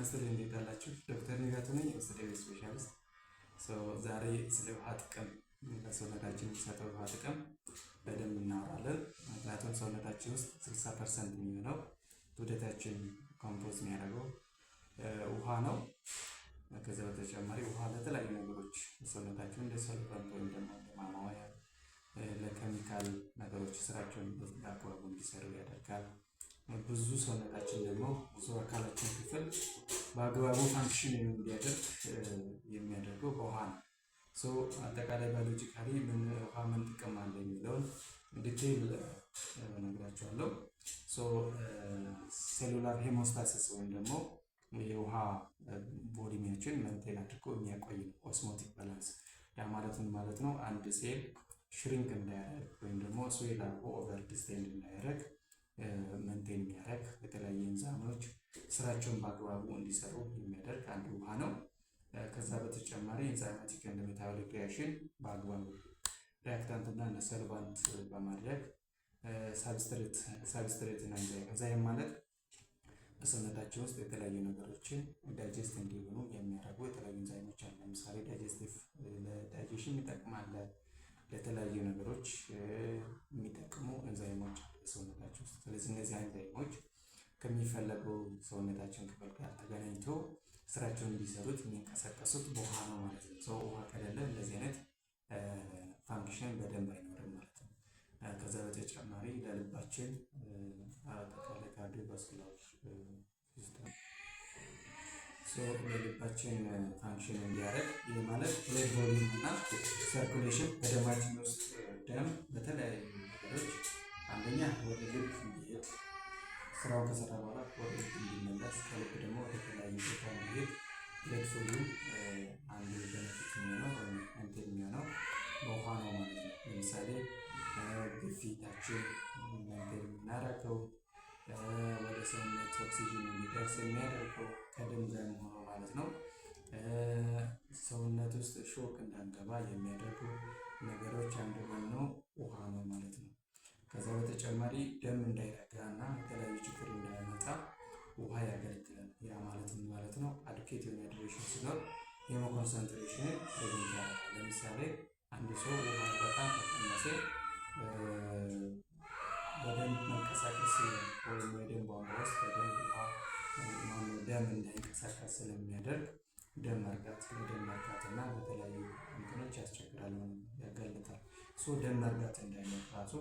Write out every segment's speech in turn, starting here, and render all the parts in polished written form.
ይስጥልኝ እንዴት አላችሁ? ዶክተር ንጋቱ ነኝ የኦስተዲያሪ ስፔሻሊስት። ዛሬ ስለ ውሃ ጥቅም ለሰውነታችን የሚሰጠው ውሃ ጥቅም በደንብ እናወራለን። ምክንያቱም ሰውነታችን ውስጥ 60% የሚሆነው ክብደታችን ኮምፖዝ የሚያደርገው ውሃ ነው። ከዛ በተጨማሪ ውሃ ለተለያዩ ነገሮች ሰውነታችን እንደ ሶልቨንት ወይም ደግሞ ማሟያ ለኬሚካል ነገሮች ስራቸውን በአግባቡ እንዲሰሩ ያደርጋል። ብዙ ሰውነታችን ደግሞ ብዙ አካላችን ክፍል በአግባቡ ፋንክሽን እንዲያደርግ የሚያደርገው በውሃ ነው። አጠቃላይ ባዮሎጂካሊ ውሃ ምን ጥቅም አለ የሚለውን ዲቴይል እነግራችኋለሁ። ሴሉላር ሄሞስታሲስ ወይም ደግሞ የውሃ ቮሊዩማችን መንቴን አድርጎ የሚያቆይ ነው። ኦስሞቲክ ባላንስ ያ ማለት ምን ማለት ነው? አንድ ሴል ሽሪንክ እንዳያደርግ ወይም ደግሞ ስዌል አድርጎ ኦቨር ዲስቴንድ እንዳያደርግ መንቴን የሚያደርግ የተለያዩ ኤንዛይሞች ስራቸውን በአግባቡ እንዲሰሩ የሚያደርግ አንዱ ውሃ ነው። ከዛ በተጨማሪ ኤንዛይማቲክ ኤንድ ሜታቦሊክ ሪአክሽን በአግባቡ ሪአክታንት እና ሶልቫንት በማድረግ ሳብስትሬት እና ኤንዛይም ማለት በሰውነታችን ውስጥ የተለያዩ ነገሮችን ዳይጀስት እንዲሆኑ የሚያደርጉ የተለያዩ ኤንዛይሞች አሉ። ለምሳሌ ዳይጀስቲቭ ለዳይጀሽን ይጠቅማል። ለተለያዩ ነገሮች የሚጠቅሙ ኤንዛይሞች በሰውነታችን ውስጥ። ስለዚህ እነዚህ ኤንዛይሞች ከሚፈለገው ሰውነታችን ክፍል ጋር ተገናኝቶ ስራቸውን እንዲሰሩት የሚንቀሳቀሱት በውሃ ነው ማለት ነው። ውሃ ከሌለ እንደዚህ አይነት ፋንክሽን በደንብ አይኖርም ማለት ነው። ከዛ በተጨማሪ ለልባችን አጠቃላይ ካርዲዮቫስኩላር ሲስተም ለልባችን ፋንክሽን እንዲያደርግ ይህ ማለት ብለድ ቮሊዩም እና ሰርኩሌሽን በደማችን ውስጥ ደም በተለያዩ ነገሮች አንደኛ ወደ ልብ እንዲሄድ ስራውን ከሰራ በኋላ ወደ ልብ እንዲመለስ ከልብ ደግሞ ወደ ተለያዩ ቦታ እንዲሄድ ብለድ ቮሊዩም አንዱ ቤኔፊት የሚሆነው ወይም እንትን የሚሆነው በውሃ ነው ማለት ነው። ለምሳሌ ግፊታችን መንገድ የምናደርገው ወደ ሰውነት ኦክሲጅን እንዲደርስ የሚያደርገው ከደም ጋር መሆኑ ማለት ነው። ሰውነት ውስጥ ሾክ እንዳንገባ የሚያደርጉ ነገሮች አንዱ ነው ውሃ ነው ማለት ነው። ከዛ በተጨማሪ ደም እንዳይረጋ እና የተለያዩ ችግር እንዳያመጣ ውሃ ያገለግላል። ያ ማለት ምን ማለት ነው? አዲኩዌት የሆነ ሃይድሬሽን ሲኖር ሄሞኮንሰንትሬሽን ፕሬዘንት ያደርጋል። ለምሳሌ አንድ ሰው ውሃ በጣም ከቀነሰ በደንብ መንቀሳቀስ ወይም የደም ቧንቧ ውስጥ በደንብ ውሃ ደም እንዳይንቀሳቀስ ስለሚያደርግ ደም መርጋት እና በተለያዩ እንትኖች ያስቸግራል፣ ያጋልጣል። ደም መርጋት እንዳይኖር ራሱ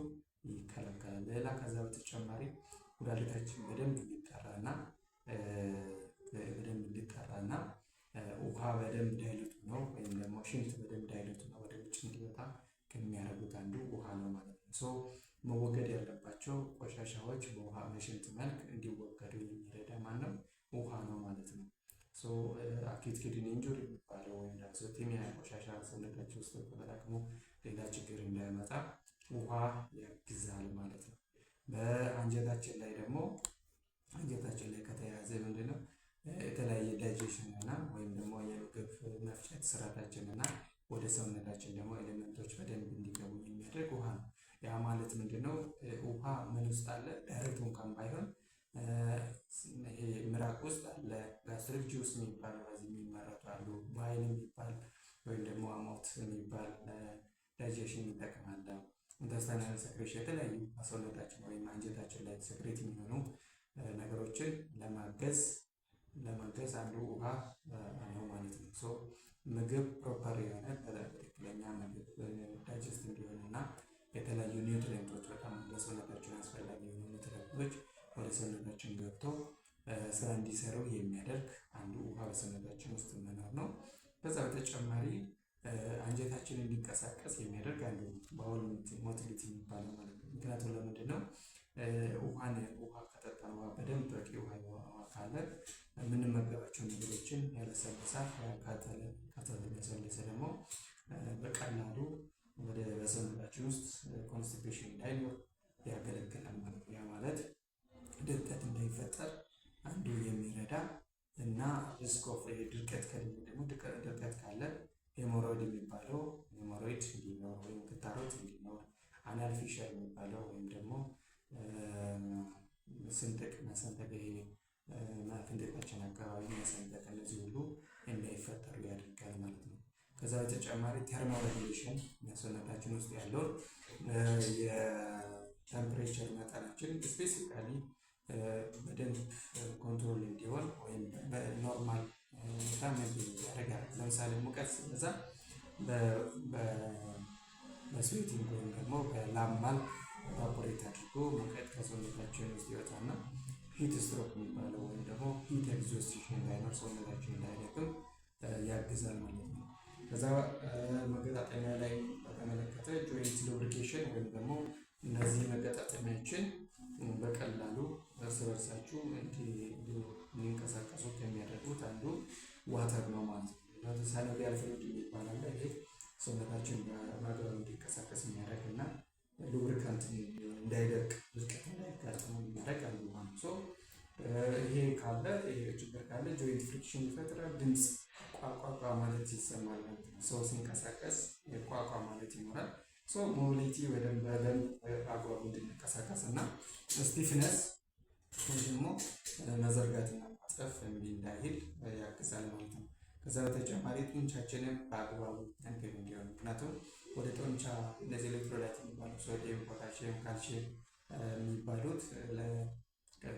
ይከለከላል። ሌላ ከዛ በተጨማሪ ኩላሊታችን በደንብ እንዲጠራና ውሃ በደንብ ዳይሉት ነው ወይም ደግሞ ሽንት በደንብ ዳይሉት ነው ወደ ውጭ እንዲወጣ ከሚያደርጉት አንዱ ውሃ ነው ማለት ነው። መወገድ ያለባቸው ቆሻሻዎች በውሃ በሽንት መልክ እንዲወገዱ የሚረዳ ማነው? ውሃ ነው ማለት ነው። አኪዩት ኪድኒ ኢንጁሪ የሚባለው ወይም ራክሶቴሚያ ቆሻሻ ሰውነታችን ውስጥ ተጠራቅሞ ሌላ ችግር እንዳያመጣ ውሃ ያግዛል ማለት ነው። በአንጀታችን ላይ ደግሞ አንጀታችን ላይ ከተያያዘ ምንድነው የተለያየ ዳይጀሽን እና ወይም ደግሞ የምግብ መፍጨት ስርዓታችን እና ወደ ሰውነታችን ደግሞ ኤሌመንቶች በደንብ እንዲገቡ የሚያደርግ ውሃ ነው። ያ ማለት ምንድነው? ውሃ ምን ውስጥ አለ? ዳይሬክት እንኳን ባይሆን ይሄ ምራቅ ውስጥ አለ። ጋስትሪክ ጁስ የሚባል በዚህ የሚመረቱ አሉ። ባይል የሚባል ወይም ደግሞ አሞት የሚባል ዳይጀሽን ይጠቅማል። ኢንተስታይናል ሴክሬሽን የተለያዩ ሰውነታችን ወይም አንጀታችን ላይ ሴክሬት የሚሆኑ ነገሮችን ለማገዝ አንዱ ውሃ ነው ማለት ነው። ምግብ ፕሮፐር የሆነ ትክክለኛ ምግብ ዳይጀስት እንዲሆን እና የተለያዩ ኒውትሪየንቶች በጣም ለሰውነታችን አስፈላጊ የሆኑ ኒውትሪየንቶች ወደ ሰውነታችን ገብተው ስራ እንዲሰሩ የሚያደርግ አንዱ ውሃ በሰውነታችን ውስጥ መኖር ነው። ከዛ በተጨማሪ አንጀታችን እንዲንቀሳቀስ የሚያደርግ አንዱ ባውል ሞቲሊቲ የሚባለው ማለት ነው። ምክንያቱም ለምንድን ነው? ውሃ ከጠጣን ውሃ በደንብ በቂ ውሃ ካለ የምንመገባቸው ነገሮችን ያለሰልሳል። ከተለሰለሰ ደግሞ በቀላሉ ወደ በሰውነታችን ውስጥ ኮንስቲፔሽን እንዳይኖር ያገለግላል ማለት ነው። ያ ማለት ድርቀት እንዳይፈጠር አንዱ የሚረዳ እና ሪስክ ኦፍ ድርቀት ከሌለ ደግሞ ድርቀት ካለ ሄሞሮይድ የሚባለው ሄሞሮይድ እንዲኖር ወይም ክታሮት እንዲኖር፣ አናል ፊሸር የሚባለው ወይም ደግሞ ስንጥቅ መሰንጠቅ ፍንጤጣችን አካባቢ መሰንጠቅ፣ እነዚህ ሁሉ እንዳይፈጠሩ ያደርጋል ማለት ነው። ከዛ በተጨማሪ ቴርሞሬጉሌሽን ሰውነታችን ውስጥ ያለውን የቴምፕሬቸር መጠናችን ስፔሲፊካሊ በደንብ ኮንትሮል እንዲሆን ወይም በኖርማል ሁኔታ ያደርጋል። ለምሳሌ ሙቀት ሲበዛ በስዌቲንግ ወይም ደግሞ በላብ መልክ ኢቫፖሬት አድርጎ ሙቀት ከሰውነታችን ውስጥ ይወጣና ሂት ስትሮክ የሚባለው ወይም ደግሞ ሂት ኤግዞስቴሽን እንዳይኖር ሰውነታችን እንዳይደክም ያግዛል ማለት ነው። ከዛ መገጣጠሚያ ላይ በተመለከተ ጆይንት ሉብሪኬሽን ወይም ደግሞ እነዚህ መገጣጠሚያችን በቀላሉ እርስ በርሳችሁ እንዲንቀሳቀሱ ከሚያደርጉት አንዱ ዋተር ነው ማለት ነው። ሳይኖቪያል ፍሉይድ ይባላል። ይሄ ሰውነታችን በአግባቡ እንዲንቀሳቀስ የሚያደርግ እና ሉብሪካንት እንዳይደርቅ ድርቀት እንዳይጋጠሙ የሚያደርግ አንዱ ማለት ነው። ይሄ ካለ ችግር ካለ ጆይንት ፍሪክሽን ይፈጥራል። ድምፅ ቋቋቋ ማለት ይሰማል ማለት ነው። ሰው ሲንቀሳቀስ ቋቋ ማለት ይኖራል። ሞቢሊቲ በደንብ አግባቡ እንድንቀሳቀስ እና ስቲፍነስ ደግሞ መዘርጋትና ማጠፍ እንዳይል ያግዛል ማለት ነው። ከዛ በተጨማሪ ጡንቻችንን በአግባቡ እንዲሆን ምክንያቱም ወደ ጡንቻ እነዚህ ኤሌክትሮላይት የሚባሉ ሶዲየም፣ ፖታሽየም፣ ካልሽየም የሚባሉት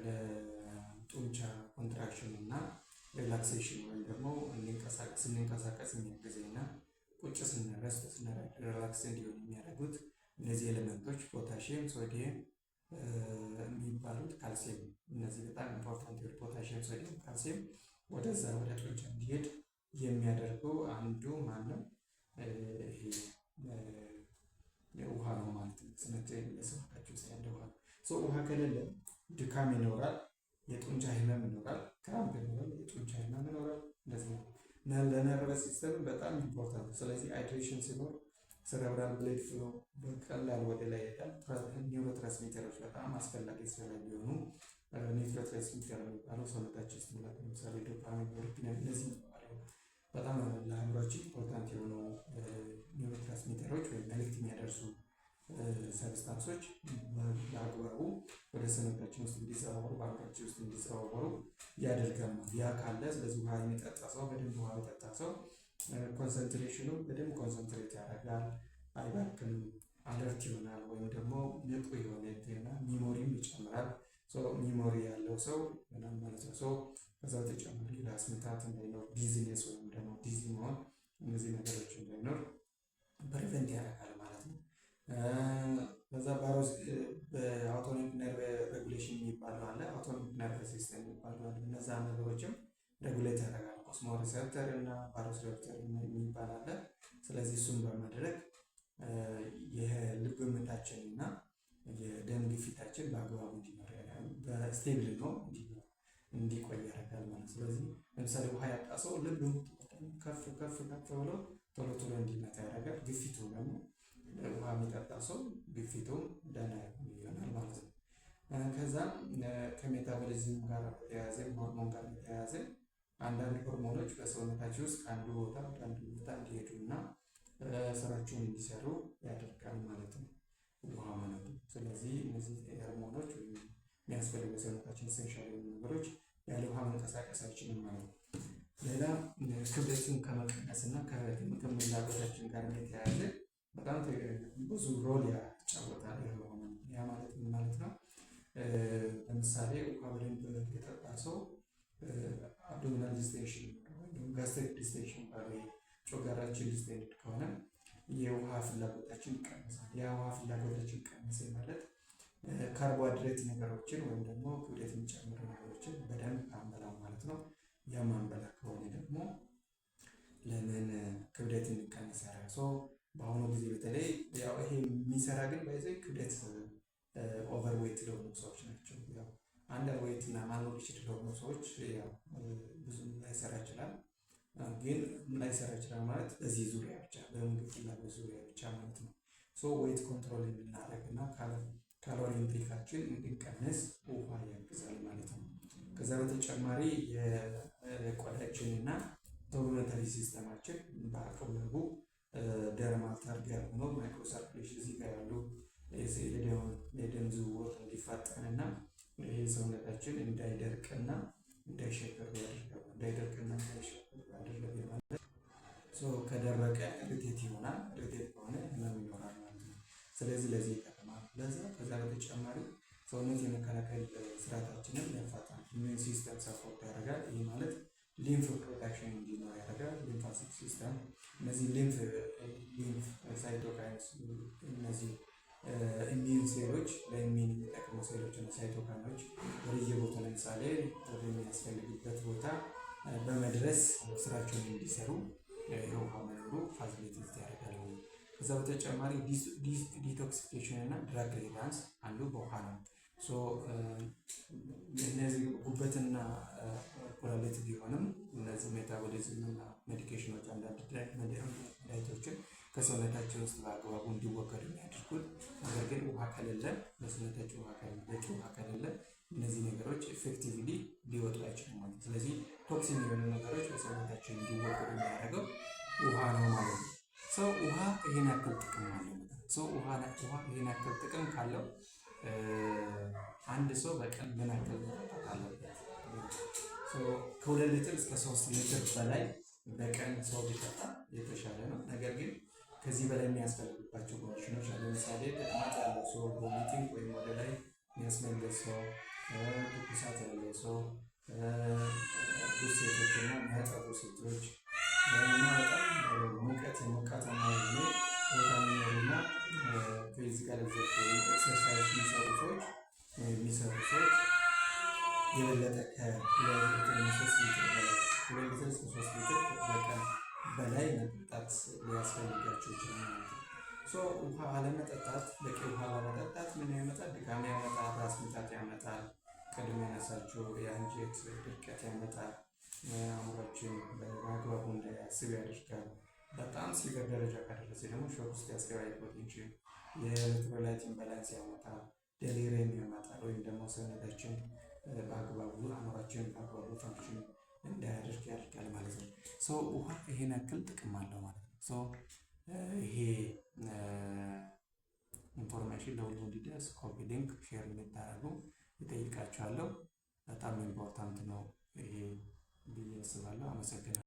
ለጡንቻ ኮንትራክሽን እና ሪላክሴሽን ወይም ደግሞ ስንንቀሳቀስ የሚያግዘና ቁጭ ስንረስት ሪላክስ እንዲሆን የሚያደርጉት እነዚህ ኤሌመንቶች ፖታሽየም፣ ሶዲየም የሚባሉት ካልሲየም፣ እነዚህ በጣም ኢምፖርታንት ፖታሽየም፣ ሶዲየም፣ ካልሲየም ወደዛ ወደ ጡንቻ እንዲሄድ የሚያደርገው አንዱ ማነው? ይሄ ውሃ ነው ማለት ነው። ሰውነታችን ውስጥ ያለ ውሃ ውሃ ከሌለ ድካም ይኖራል፣ የጡንቻ ህመም ይኖራል፣ ክራምፕ ይኖራል፣ የጡንቻ ህመም ይኖራል። እንደዚህ ነው። ለነርቨስ ሲስተም በጣም ኢምፖርታንት። ስለዚህ ሃይድሬሽን ሲኖር ሴሬብራል ብሌድ ፍሎ በቀላል ወደ ላይ ይሄዳል። ኒውሮትራንስሚተሮች በጣም አስፈላጊ ስለሚሆኑ ኒውሮትራንስሚተር የሚባለው ሰውነታችን ውስጥ ለምሳሌ ዶፓሚን፣ ኖርፊኔፍሪን እነዚህ በጣም ለአእምሯችን ኢምፖርታንት የሆኑ ኒውሮትራንስሚተሮች ወይም መልዕክት የሚያደርሱ ሰብስታንሶች በአግባቡ ወደ ሰውነታችን ውስጥ እንዲዘዋወሩ በአእምሯችን ውስጥ እንዲዘዋወሩ ያደርጋል። ያ ካለ ስለዚህ ውሃ የሚጠጣ ሰው በደንብ ውሃ የሚጠጣ ሰው ኮንሰንትሬሽኑ በደንብ ኮንሰንትሬት ያደርጋል፣ አይባክንም፣ አለርት ይሆናል ወይም ደግሞ ንቁ የሆነ ሚሞሪም ይጨምራል። ሚሞሪ ያለው ሰው ምናምን ማለት ነው። ከዛ በተጨማሪ ራስ ምታት እንዳይኖር፣ ዲዚነስ ወይም ደግሞ ዲዚ መሆን፣ እነዚህ ነገሮች እንዳይኖር ፕሪቨንት ያደርጋል ማለት ነው። ከዛ በአውቶኖሚክ ነርቭ ሬጉሌሽን የሚባለው አለ፣ አውቶኖሚክ ነርቭ ሲስተም የሚባለው አለ። እነዛ ነገሮችም ሬጉሌት ያደርጋል። ኮስሞ ሪሴፕተር እና ባሮስ ሪሴፕተር የሚባል አለ። ስለዚህ እሱን በማድረግ የልብ ምታችን እና የደም ግፊታችን በአግባቡ እንዲኖር በስቴብል ነው እንዲቆይ ያደርጋል ማለት። ስለዚህ ለምሳሌ ውሃ ያጣ ሰው ልብ ከፍ ብሎ ቶሎ እንዲመታ ያደርጋል። ግፊቱ ደግሞ ውሃ የሚጠጣ ሰው ግፊቱ ደህና ይሆናል ማለት ነው። ከዛም ከሜታቦሊዝም ጋር በተያያዘ ሆርሞን ጋር በተያያዘ አንዳንድ ሆርሞኖች በሰውነታችን ውስጥ ከአንዱ ቦታ ወደ አንዱ ቦታ እንዲሄዱ እና ስራቸውን እንዲሰሩ ያደርጋል ማለት ነው ውሃ ማለት ነው። ስለዚህ እነዚህ ሆርሞኖች የሚያስፈልጉ ሰውነታችን ኢሴንሻል የሆኑ ነገሮች ያለ ውሃ መንቀሳቀስ አይችልም ማለት ነው። ሌላ ክብደትን ከመቀነስ እና ከፍላጎታችን ጋር የተያያዘ በጣም ብዙ ሮል ያጫወታል። ያ ማለት ምን ማለት ነው? ለምሳሌ ውሃ በደንብ የጠጣ ሰው አብዶሚናል ዲስቴንሽን ወይም ጋስትሪክ ዲስቴንሽን ባለው ጮጋራችን ዲስቴንድ ከሆነ የውሃ ፍላጎታችን ይቀንሳል። የውሃ ፍላጎታችን ቀነሰ ማለት ካርቦሃይድሬት ነገሮችን ወይም ደግሞ ክብደት የሚጨምሩ ነገሮችን በደንብ አንበላም ማለት ነው። የማንበላ ከሆነ ደግሞ ለምን ክብደት እንቀንስ ያደረገው? በአሁኑ ጊዜ በተለይ ያው ይሄ የሚሰራ ግን በዚህ ክብደት ኦቨርዌት ለሆኑ ሰዎች ናቸው። ያው አንደር ዌት እና ማልኑትሪሽን ለሆኑ ሰዎች ያው ብዙ ላይሰራ ይችላል። ግን ላይሰራ ይችላል ማለት በዚህ ዙሪያ ብቻ በምግብ ፍላጎት ዙሪያ ብቻ ማለት ነው። ዌት ኮንትሮል እንድናደርግ እና ካሎሪ ኢንቴካችን እንድንቀንስ ውሃ ያግዛል ማለት ነው። ከዛ በተጨማሪ የቆዳችን እና ቶርሞተሪ ሲስተማችን በአቅርቡ ደርማታል ጋር ሆኖ ማይክሮሰርኩሌሽን እዚህ ጋር ያሉ የደም ዝውውር እንዲፋጠንና ይህ ሰውነታችን እንዳይደርቅና እንዳይሸከሩ ያደርጋል። እንዳይደርቅና እንዳይሸከሩ ያደረገ ማለት ከደረቀ ሪቴት ይሆናል። ሪቴት ከሆነ ህመም ይኖራል ማለት ነው። ስለዚህ ለዚህ ይጠቅማል። ከዛ በተጨማሪ ሰውነት የመከላከል ስርዓታችንን ያፋጣናል። ኢሚዩን ሲስተም ሰፖርት ያደርጋል። ይህ ማለት ሊምፍ ፕሮዳክሽን እንዲኖር ያደርጋል። ሊምፋቲክ ሲስተም እነዚህ ሊምፍ ሳይቶካይንስ እነዚህ ኢሚዩን ሴሎች ለኢሚዩን የሚጠቅሙ ሴሎች እና ሳይቶካይኖች ወደየቦታ ለምሳሌ ወደሚያስፈልግበት ቦታ በመድረስ ስራቸውን እንዲሰሩ የውሃ መኖሩ ፋሲሊቴት ያደርጋል። ከዛ በተጨማሪ ዲቶክሲፊኬሽን እና ድራግ ሪላንስ አንዱ በውሃ ነው። እነዚህ ጉበትና ኩላሊት ቢሆንም እነዚህ ሜታቦሊዝም እና ሜዲኬሽኖች አንዳንድ መድኃኒቶችን ከሰውነታችን ውስጥ በአግባቡ እንዲወገዱ የሚያደርጉት፣ ነገር ግን ውሃ ከሌለ በሰውነታችን በቂ ውሃ ከሌለ እነዚህ ነገሮች ኤፌክቲቭሊ ሊወጡ አይችሉም ማለት ነው። ስለዚህ ቶክሲን የሆኑ ነገሮች በሰውነታችን እንዲወገዱ የሚያደርገው ውሃ ነው ማለት ነው። ውሃ ይሄን ያክል ጥቅም አለው። ውሃ ይሄን ያክል ጥቅም ካለው አንድ ሰው በቀን ምን ያክል መጠጣት አለበት? ከ2 ሊትር እስከ 3 ሊትር በላይ በቀን ሰው ቢጠጣ የተሻለ ነው። ነገር ግን ከዚህ በላይ የሚያስፈልግባቸው ኮንዲሽኖች አሉ። ለምሳሌ ተቅማጥ ያለው ሰው፣ ቮሚቲንግ ወይም ወደ ላይ የሚያስመልስ ሰው፣ ትኩሳት ያለው ሰው፣ ብዙ ሴቶች እና የሚያጠቡ ሴቶች እና በጣም ሙቀት የሞቃታማ የሆነ ቦታ የሚኖሩና ፊዚካል ኤክሰርሳይዝ የሚሰሩ ሰዎች የበለጠ ከ2 ሊትር እስከ 3 ሊትር በቀን በላይ መጠጣት ሊያስፈልጋቸው ይችላል ማለት ነው። ውሃ አለመጠጣት፣ በቂ ውሃ አለመጠጣት ምን ያመጣል? ድካም ያመጣል፣ ራስ ምታት ያመጣል፣ ቅድም ያነሳቸው የአንጀት ድርቀት ያመጣል፣ አእምሯችን በአግባቡ እንዳያስብ ያደርጋል። በጣም ሲቪር ደረጃ ከደረሰ ደግሞ ሾክ ውስጥ ያስገባ ፖቴንሽን፣ የኤሌክትሮላይት ኢምባላንስ ያመጣል፣ ዴሊሪየም ያመጣል፣ ወይም ደግሞ ሰውነታችን በአግባቡ አእምሯችን በአግባቡ ፋንክሽን እንዳያደርግ ያደርጋል ማለት ነው። ውሃ ይሄን ያክል ጥቅም አለው ማለት ነው። ይሄ ኢንፎርሜሽን ለሁሉ እንዲደርስ ኮፒ ሊንክ ሼር እንድታደርጉ እጠይቃችኋለሁ። በጣም ኢምፖርታንት ነው ይሄ ብዬ አስባለሁ። አመሰግናለሁ።